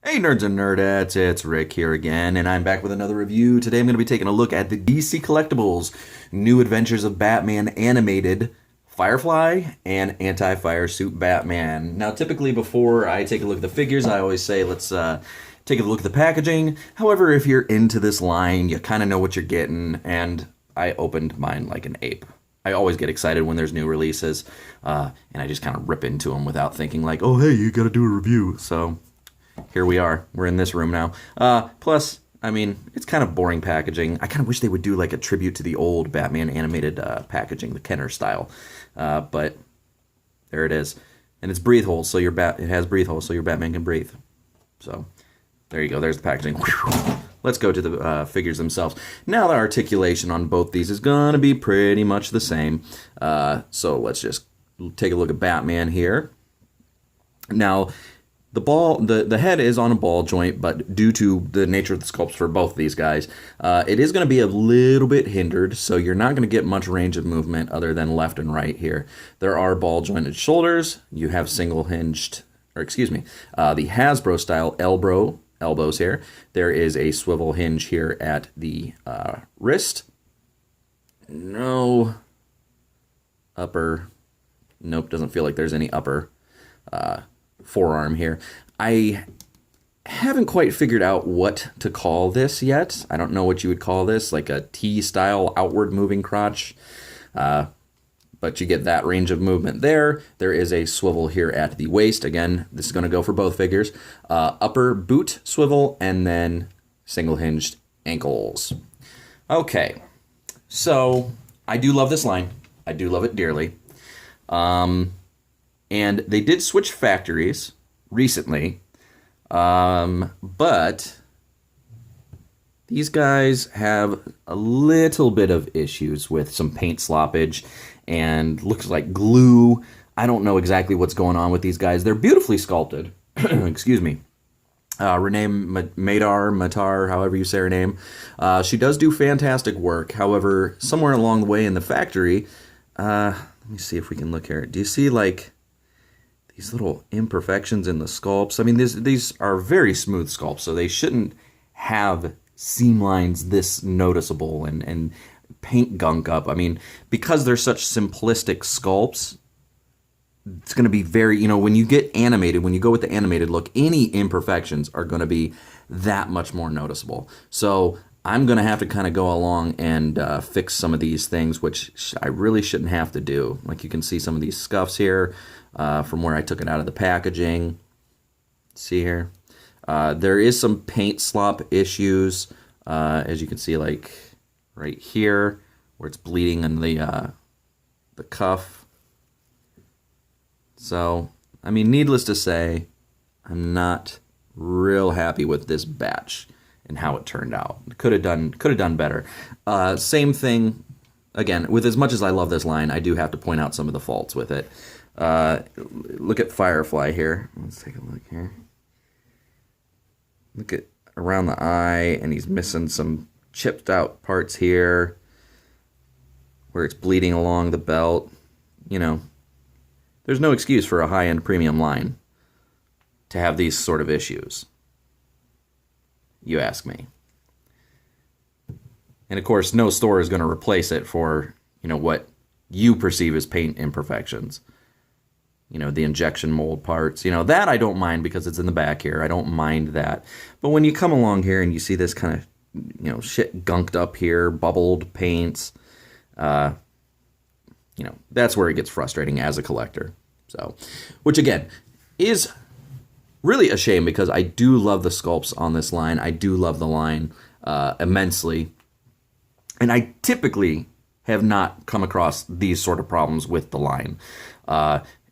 Hey nerds and nerdettes, it's Rick here again, and I'm back with another review. Today I'm going to be taking a look at the DC Collectibles New Adventures of Batman animated Firefly and Anti-Fire Suit Batman. Now typically before I take a look at the figures, I always say let's take a look at the packaging. However, if you're into this line, you kind of know what you're getting, and I opened mine like an ape. I always get excited when there's new releases, and I just kind of rip into them without thinking like, oh hey, you got to do a review. So here we are. We're in this room now. Plus, I mean, it's kind of boring packaging. I kind of wish they would do like a tribute to the old Batman animated packaging, the Kenner style. But there it is, and it's breathe holes, so it has breathe holes, so your Batman can breathe. So there you go. There's the packaging. Whew. Let's go to the figures themselves. Now the articulation on both these is gonna be pretty much the same. So let's just take a look at Batman here. Now, the head is on a ball joint, but due to the nature of the sculpts for both of these guys, it is going to be a little bit hindered, so you're not going to get much range of movement other than left and right here. There are ball jointed shoulders. You have single hinged, or excuse me, the Hasbro style elbows here. There is a swivel hinge here at the wrist. No upper. Nope, doesn't feel like there's any upper forearm here. I haven't quite figured out what to call this yet. I don't know what you would call this, like a T-style outward moving crotch. But you get that range of movement there. There is a swivel here at the waist. Again, this is going to go for both figures. Upper boot swivel, and then single hinged ankles. Okay, so I do love this line. I do love it dearly. And they did switch factories recently, but these guys have a little bit of issues with some paint sloppage and looks like glue. I don't know exactly what's going on with these guys. They're beautifully sculpted. Excuse me. Renee Matar, however you say her name. She does do fantastic work. However, somewhere along the way in the factory, let me see if we can look here. Do you see like these little imperfections in the sculpts? I mean, these are very smooth sculpts, so they shouldn't have seam lines this noticeable and paint gunk up. I mean, because they're such simplistic sculpts, it's going to be very, when you get animated, when you go with the animated look, any imperfections are going to be that much more noticeable. So I'm going to have to kind of go along and fix some of these things, which I really shouldn't have to do. Like you can see some of these scuffs here from where I took it out of the packaging. See here? There is some paint slop issues, as you can see, like right here, where it's bleeding in the cuff. So, I mean, needless to say, I'm not real happy with this batch and how it turned out. Could have done better. Same thing, again, with as much as I love this line, I do have to point out some of the faults with it. Look at Firefly here. Let's take a look here. Look at around the eye, and he's missing some chipped out parts here where it's bleeding along the belt. There's no excuse for a high-end premium line to have these sort of issues. You ask me. And of course, no store is going to replace it for, what you perceive as paint imperfections. The injection mold parts. That I don't mind because it's in the back here. I don't mind that. But when you come along here and you see this kind of, shit gunked up here, bubbled paints, that's where it gets frustrating as a collector. So, which again, is really a shame because I do love the sculpts on this line. I do love the line immensely. And I typically have not come across these sort of problems with the line.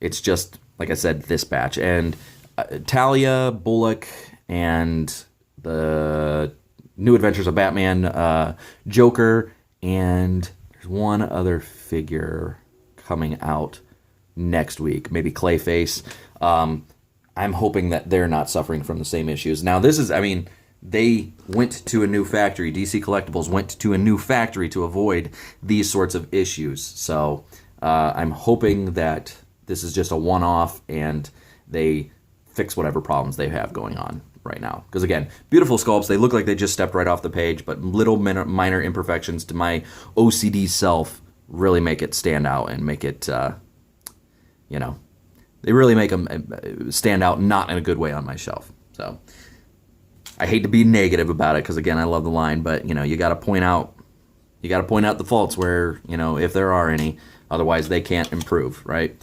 It's just, like I said, this batch. And Talia, Bullock, and the New Adventures of Batman, Joker, and there's one other figure coming out next week, maybe Clayface. I'm hoping that they're not suffering from the same issues. Now, they went to a new factory. DC Collectibles went to a new factory to avoid these sorts of issues. So I'm hoping that this is just a one-off and they fix whatever problems they have going on right now. Because again, beautiful sculpts. They look like they just stepped right off the page, but little minor imperfections to my OCD self really make it stand out and make it, you know, they really make them stand out not in a good way on my shelf. So I hate to be negative about it because again, I love the line, but you know, you got to point out the faults where, you know, if there are any, otherwise they can't improve, right?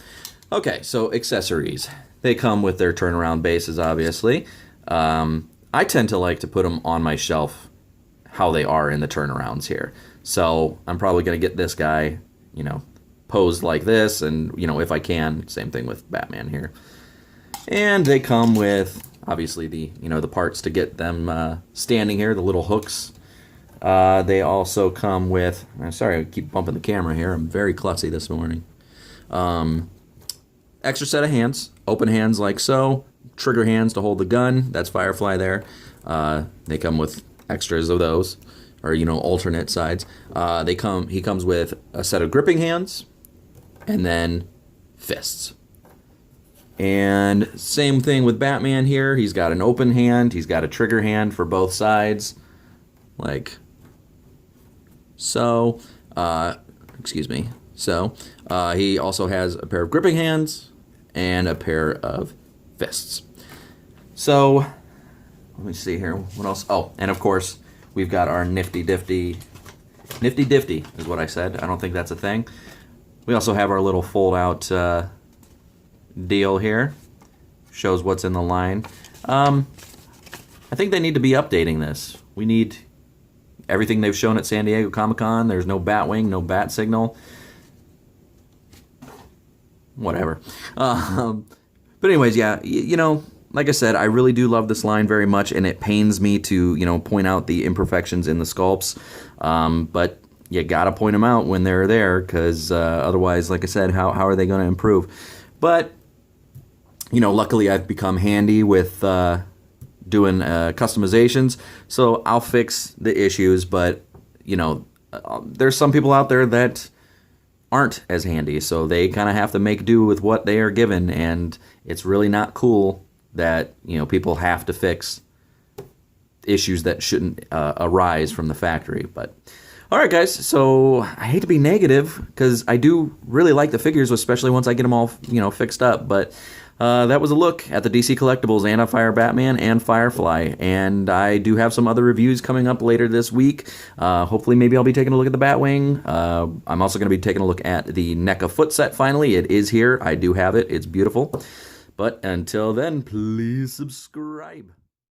Okay, so accessories. They come with their turnaround bases, obviously. I tend to like to put them on my shelf how they are in the turnarounds here. So I'm probably going to get this guy, you know, posed like this, and, you know, if I can, same thing with Batman here. And they come with, obviously, the, you know, the parts to get them standing here, the little hooks. They also come with, sorry, I keep bumping the camera here. I'm very klutzy this morning. Extra set of hands, open hands like so, trigger hands to hold the gun. That's Firefly there. They come with extras of those, or, you know, alternate sides. He comes with a set of gripping hands, and then fists. And same thing with Batman here. He's got an open hand. He's got a trigger hand for both sides, like so. Excuse me. So he also has a pair of gripping hands and a pair of fists. So let me see here. What else? Oh, and of course we've got our nifty diffy is what I said. I don't think that's a thing. We also have our little fold out deal here. Shows what's in the line. I think they need to be updating this. We need everything they've shown at San Diego Comic-Con. There's no Batwing, no bat signal. Whatever. But anyways, yeah, you know, like I said, I really do love this line very much, and it pains me to, you know, point out the imperfections in the sculpts. But you gotta point them out when they're there, because otherwise, like I said, how are they going to improve? But, you know, luckily I've become handy with doing customizations, so I'll fix the issues. But, you know, there's some people out there that aren't as handy, so they kind of have to make do with what they are given, and it's really not cool that, you know, people have to fix issues that shouldn't arise from the factory. But all right, guys, so I hate to be negative because I do really like the figures, especially once I get them all, you know, fixed up. But that was a look at the DC Collectibles Anti-Fire Batman and Firefly, and I do have some other reviews coming up later this week. Hopefully, maybe I'll be taking a look at the Batwing. I'm also going to be taking a look at the NECA foot set finally. It is here. I do have it. It's beautiful. But until then, please subscribe.